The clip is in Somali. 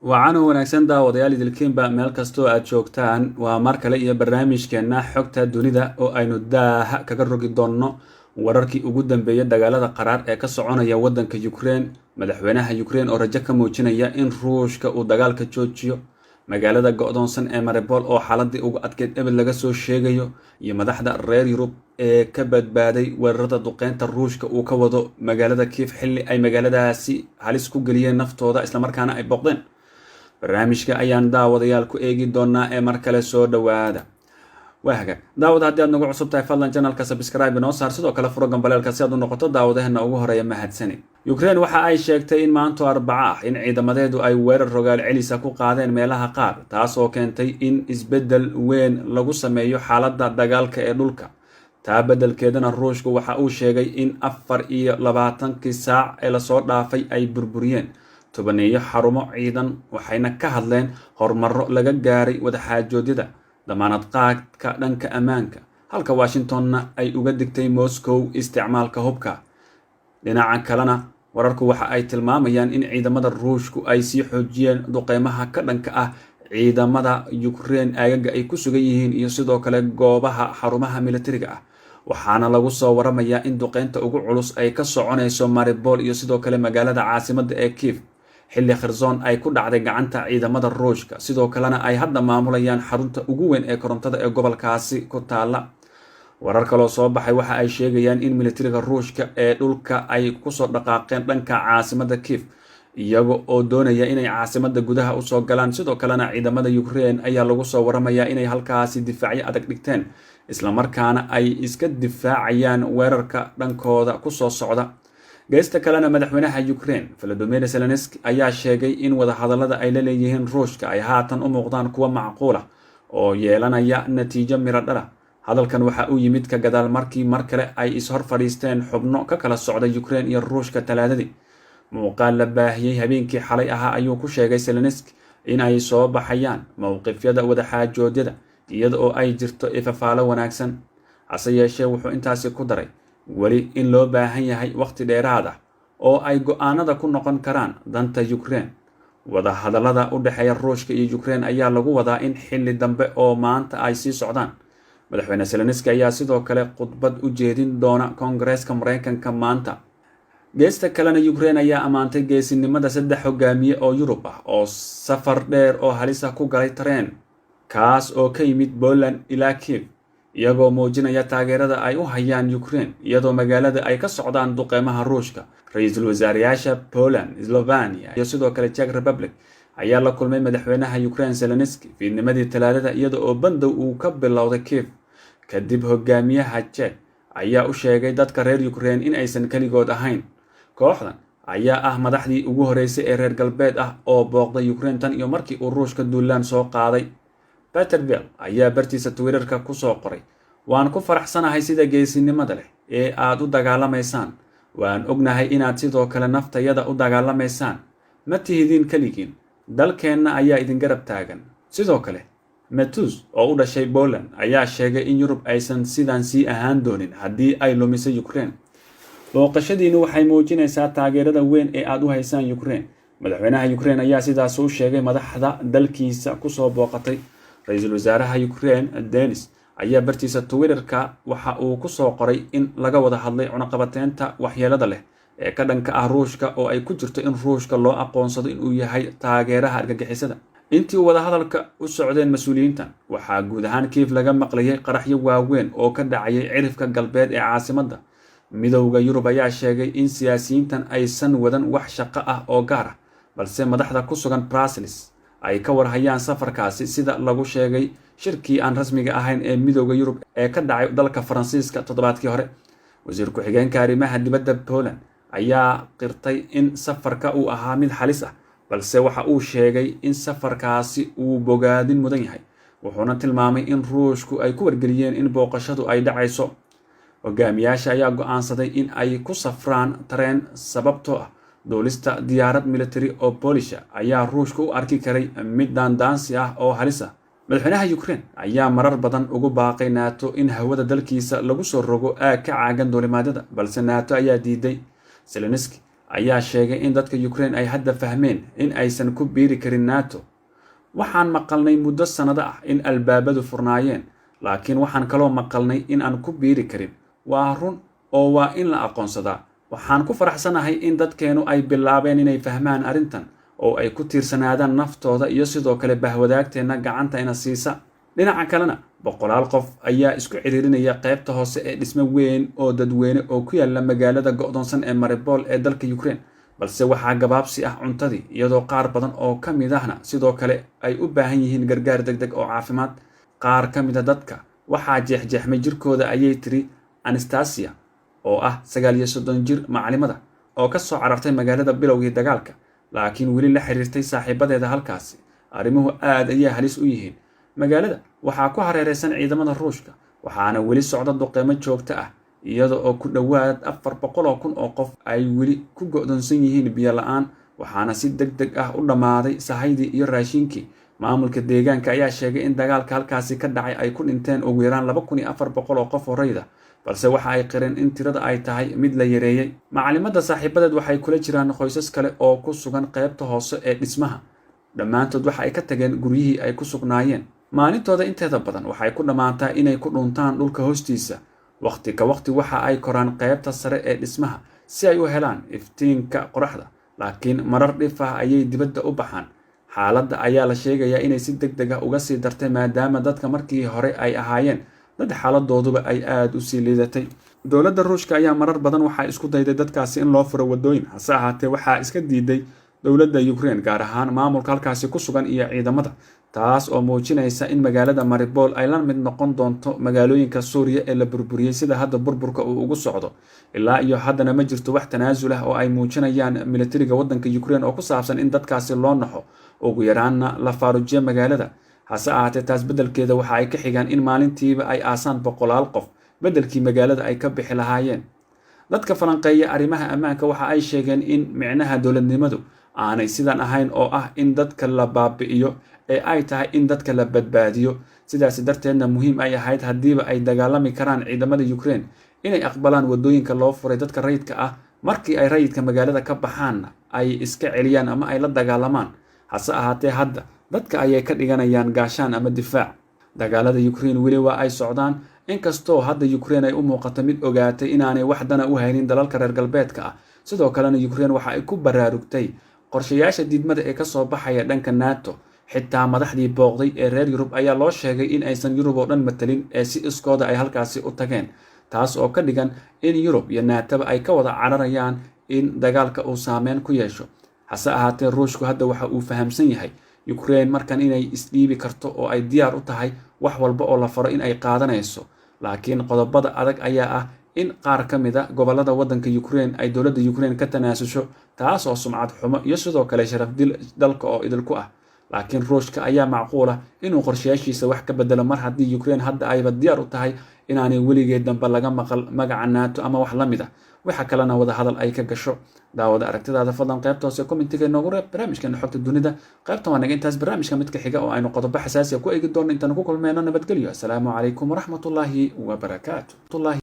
Wacan wanaagsan daawadayaal idilkiinba meel kastoo aad joogtaan waa mar kale iyo barnaamijkeena xogta dunida oo aynu daaha kaga rogi doonno wararkii ugu dambeeyay dagaalada qaraar ee ka soconaya wadanka Ukraine. Madaxweynaha Ukraine oo rajo ka muujinaya in Ruushka uu dagaalka joojiyo, magaalada go'doonsan ee Mariupol oo xaaladii ugu adkeyd ebed laga soo sheegayo, iyo madaxda reer Yurub ee ka badbaaday weerarada duqeynta Ruushka uu ka wado magaalada Kiev xilli ay magaaladaasi halis ku geliyeen naftooda isla markaana ay boqdeen. barnaamijka ayaan daawadayaal ku eegi doonaa ee mar kale soo dhawaada. waaga daawada haddii aad nagu cusub tahay fadlan channelka subscribe noo saar, sidoo kale furo gambaleelka si aad u noqoto daawadaheena ugu horeeya. mahadsanid. Ukraine waxa ay sheegtay in maanta Arbaca ah in ciidamadeedu ay weerar rogaal celisa ku qaadeen meelaha qaar, taas oo keentay in isbedel weyn lagu sameeyo xaaladda dagaalka ee dhulka. taa beddelkeedana Ruushku waxa uu sheegay in 24 saac ee lasoo dhaafay ay burburiyeen tobaneeyo xarumo ciidan, waxayna ka hadleen horumaro laga gaaray wadaxaajoodyada damaanad qaadka dhanka ammaanka, halka Washingtonna ay uga digtay Moscow isticmaalka hubka. dhinaca kalena wararku waxa ay tilmaamayaan in ciidamada Ruushku ay sii xoojiyeen duqeymaha ka dhanka ah ciidamada Ukraine aagaga ay ku sugan yihiin iyo sidoo kale goobaha xarumaha militariga ah. waxaana lagu soo waramayaa in duqeynta ugu culus ay ka soconayso Mariupol iyo sidoo kale magaalada caasimadda ee Kiev, xilli Kherson ay ku dhacday gacanta ciidamada Ruushka, sidoo kalena ay hadda maamulayaan xarunta ugu weyn ee korontada ee gobolkaasi ku taala. warar kaloo soo baxay waxa ay sheegayaan in militariga Ruushka ee dhulka ay kusoo dhaqaaqeen dhanka caasimadda Kiev, iyaga oo doonaya inay caasimadda gudaha usoo galaan. sidoo kalena ciidamada Ukraine ayaa lagu soo waramayaa inay halkaasi difaacyo adag dhigteen, isla markaana ay iska difaacayaan weerarka dhankooda kusoo socda. geesta kalena madaxweynaha Ukraine Volodymyr Zelensky ayaa sheegay in wadahadallada ay la leeyihiin Ruushka ay haatan u muuqdaan kuwo macquul ah oo yeelanaya natiijo miro dhal ah. hadalkan waxa uu yimid ka gadaal markii mar kale ay ishor fadhiisteen xubno ka kala socda Ukraine iyo Ruushka Talaadadii. muuqaal la baahiyey habeenkii xalay ahaa ayuu ku sheegay Zelensky in ay soo baxayaan mowqifyada wadaxaajoodyada iyada oo ay jirto ifafaalo wanaagsan. hase yeeshee wuxuu intaasi ku daray weli in loo baahan yahay waqti dheeraad ah oo ay go'aanada ku noqon karaan danta Ukraine. wadahadallada u dhexeeya Ruushka iyo Ukraine ayaa lagu wadaa in xilli dambe oo maanta ay sii socdaan. madaxweyne Zelensky ayaa sidoo kale khudbad u jeedin doona Koongareeska Mareykanka maanta. geesta kalena Ukraine ayaa ammaantay geesinimada 3 hogaamiye oo Yurub ah oo safar dheer oo halis ah ku galay tareen kaas oo ka yimid Poland ilaa Kiev, iyagoo muujinaya taageerada ay u hayaan Ukraine iyadoo magaalada ay ka socdaan duqeymaha Ruushka. ra'iisul wasaarayaasha Poland, Slovenia iyo sidoo kale Czech Republic ayaa la kulmay madaxweynaha Ukraine Zelensky fiidnimadii Talaadada iyada oo bandow uu ka bilowday Kiev. kadib hogaamiyaha Czech ayaa u sheegay dadka reer Ukraine in aysan kaligood ahayn. kooxdan ayaa ah madaxdii ugu horeysay ee reer galbeed ah oo booqday Ukraine tan iyo markii uu Ruushka duulaan soo qaaday. Peter Bell ayaa bartiisa Twitterka ku soo qoray, waan ku faraxsanahay sida geesinimada leh ee aad u dagaalamaysaan. waan ognahay inaad sidoo kale naftayada u dagaalamaysaan. ma tihidin kaligiin, dalkeenna ayaa idin garab taagan. sidoo kale Matthews oo u dhashay Poland ayaa sheegay in Yurub aysan sidan sii ahaan doonin haddii ay lumiso Ukraine. booqashadiinu waxay muujinaysaa taageerada weyn ee aad u haysaan Ukraine. madaxweynaha Ukraine ayaa sidaas u sheegay madaxda dalkiisa kusoo booqatay. ra'iisul wasaaraha Ukraine Denis ayaa bartiisa Twitterka waxa uu ku soo qoray in laga wada hadlay cunaqabateynta waxyeelada leh ee ka dhanka ah Ruushka oo ay ku jirto in Ruushka loo aqoonsado inuu yahay taageeraha argagixisada. intii wadahadalka u socdeen mas'uuliyiintan waxaa guud ahaan Kiev laga maqlayay qaraxyo waaweyn oo ka dhacayay cirifka galbeed ee caasimadda. midowga Yurub ayaa sheegay in siyaasiyiintan aysan wadan wax shaqo ah oo gaar ah, balse madaxda ku sugan Brussels ay ka warhayaan safarkaasi, sida lagu sheegay shirkii aan rasmiga ahayn ee midowga Yurub ee ka dhacay dalka Faransiiska toddobaadkii hore. wasiir ku-xigeenka arrimaha dibadda Poland ayaa qirtay in safarka uu ahaa mid halis ah, balse waxa uu sheegay in safarkaasi uu bogaadin mudan yahay, wuxuuna tilmaamay in Ruushku ay ku wargeliyeen in booqashadu ay dhacayso. hogaamiyaasha ayaa go'aansaday in ay ku safraan tareen sababtoo ah duulista diyaarad military oo Polish ayaa Ruushka u arki karay mid daandaansi ah oo halis ah. madaxweynaha Ukraine ayaa marar badan ugu baaqay NATO in hawada dalkiisa lagu soo rogo aag ka caagan duulimaadyada, balse NATO ayaa diiday. Zelensky ayaa sheegay in dadka Ukraine ay hadda fahmeen in aysan ku biiri karin NATO. waxaan maqalnay muddo sanado ah in albaabadu furnaayeen, laakiin waxaan kaloo maqalnay in aan ku biiri karin. waa run oo waa in la aqoonsadaa. waxaan ku faraxsanahay in dadkeenu ay bilaabeen inay fahmaan arrintan oo ay ku tiirsanaadaan naftooda iyo sidoo kale bahwadaagteenna gacanta ina siisa. dhinaca kalena boqolaal qof ayaa isku ciriirinaya qaybta hoose ee dhisme weyn oo dadweyne oo ku yaala magaalada go'doonsan ee Mariupol ee dalka Ukraine, balse waxaa gabaabsi ah cuntadii, iyadoo qaar badan oo ka mid ahna sidoo kale ay u baahan yihiin gargaar degdeg oo caafimaad. qaar ka mid a dadka waxaa jeexjeexmay jirkooda, ayay tiri Anastasia oo ah 39 jir macallimada oo ka soo carartay magaalada bilowgii dagaalka, laakiin weli la xiriirtay saaxiibadeeda halkaasi. arrimuhu aad ayay halis u yihiin. magaalada waxaa ku hareeraysan ciidamada Ruushka, waxaana weli socda duqeymo joogto ah, iyada oo ku dhowaad 400,000 oo qof ay weli ku go'doonsan yihiin biyo la'aan, waxaana si degdeg ah u dhammaaday sahaydii iyo raashinkii. maamulka deegaanka ayaa sheegay in dagaalka halkaasi ka dhacay ay ku dhinteen ugu yaraan 2,400 oo qof oo rayid ah, balse waxa ay qireen in tirada ay tahay mid la yareeyay. macallimada saaxiibadeed waxay kula jiraan qoysas kale oo ku sugan qaybta hoose ee dhismaha. dhammaantood waxa ay ka tageen guryihii ay ku sugnaayeen. maalintooda inteeda badan waxay ku dhammaataa inay ku dhuntaan dhulka hoostiisa. waqti ka waqti waxa ay koraan qaybta sare ee dhismaha si ay u helaan iftiinka qoraxda, laakiin marar dhif ah ayay dibadda u baxaan. xaaladda ayaa la sheegayaa inay si degdeg ah uga sii dartay maadaama dadka markii hore ay ahaayeen dad xaaladooduba ay aad u sii liidatay. dowladda Ruushka ayaa marar badan waxaa isku dayday dadkaasi in loo furo wadooyin, hase ahaatee waxaa iska diiday dowladda Ukraine, gaar ahaan maamulka halkaasi ku sugan iyo ciidamada, taas oo muujinaysa in magaalada Mariupol ay la mid noqon doonto magaalooyinka Suuriya ee la burburiyey sida hadda burburka uu ugu socdo. ilaa iyo haddana ma jirto wax tanaasul ah oo ay muujinayaan militariga waddanka Ukraine oo ku saabsan in dadkaasi loo naxo, ugu yaraanna la faarujiyo magaalada. hase ahaatee taas beddelkeeda waxa ay ka xigaan in maalintiiba ay aasaan 100 qof beddelkii magaalada ay ka bixi lahaayeen. dadka falanqeeya arrimaha ammaanka waxa ay sheegeen in micnaha dowladnimadu aanay sidan ahayn oo ah in dadka la baabi'iyo ee ay tahay in dadka la badbaadiyo. sidaas darteedna muhiim ay ahayd haddiiba ay dagaalami karaan ciidamada Ukraine inay aqbalaan wadooyinka loo furay dadka rayidka ah. markii ay rayidka magaalada ka baxaanna ay iska celiyaan ama ay la dagaalamaan. hase ahaatee hadda dadka ayay ka dhiganayaan gaashaan ama difaac. dagaalada Ukraine weli waa ay socdaan, inkastoo hadda Ukraine ay u muuqato mid ogaatay inaanay wax dana u haynin dalalka reer galbeedka ah. sidoo kalena Ukraine waxa ay ku baraarugtay qorshayaasha diidmada ee ka soo baxaya dhanka NATO. xitaa madaxdii booqday ee reer Yurub ayaa loo sheegay in aysan Yurub oo dhan matalin ee si iskooda ay halkaasi u tageen, taas oo ka dhigan in Yurub iyo NATO ay ka wada cararayaan in dagaalka uu saameyn ku yeesho. hase ahaatee Ruushku hadda waxa uu fahamsan yahay Ukraine markan inay isdhiibi karto oo ay diyaar u tahay wax walba oo la faro in ay qaadanayso. laakiin qodobada adag ayaa ah in qaar ka mid a gobolada waddanka Ukraine ay dowladda Ukraine ka tanaasusho, taas oo sumcad xumo iyo sidoo kale sharaf dil dalka oo idilku ah. laakiin Ruushka ayaa macquul ah inuu qorshayaashiisa wax ka bedelo mar haddii Ukraine hadda ayba diyaar u tahay inaanay weligeed dambe laga maqal magaca NATO ama wax la mid ah. waxa kalena wada hadal ay ka gasho. daawada aragtidaada fadlan qaybta hoose commentiga inoogu reeb. barnaamijkeena xogta dunida qaybta waa naga intaas. barnaamijka midka xiga oo aynu qodobo xasaasi ah ku eegi doono intaan ku kulmeyno. nabadgelyo. assalaamu calaykum waraxmatullaahi wabarakaatu.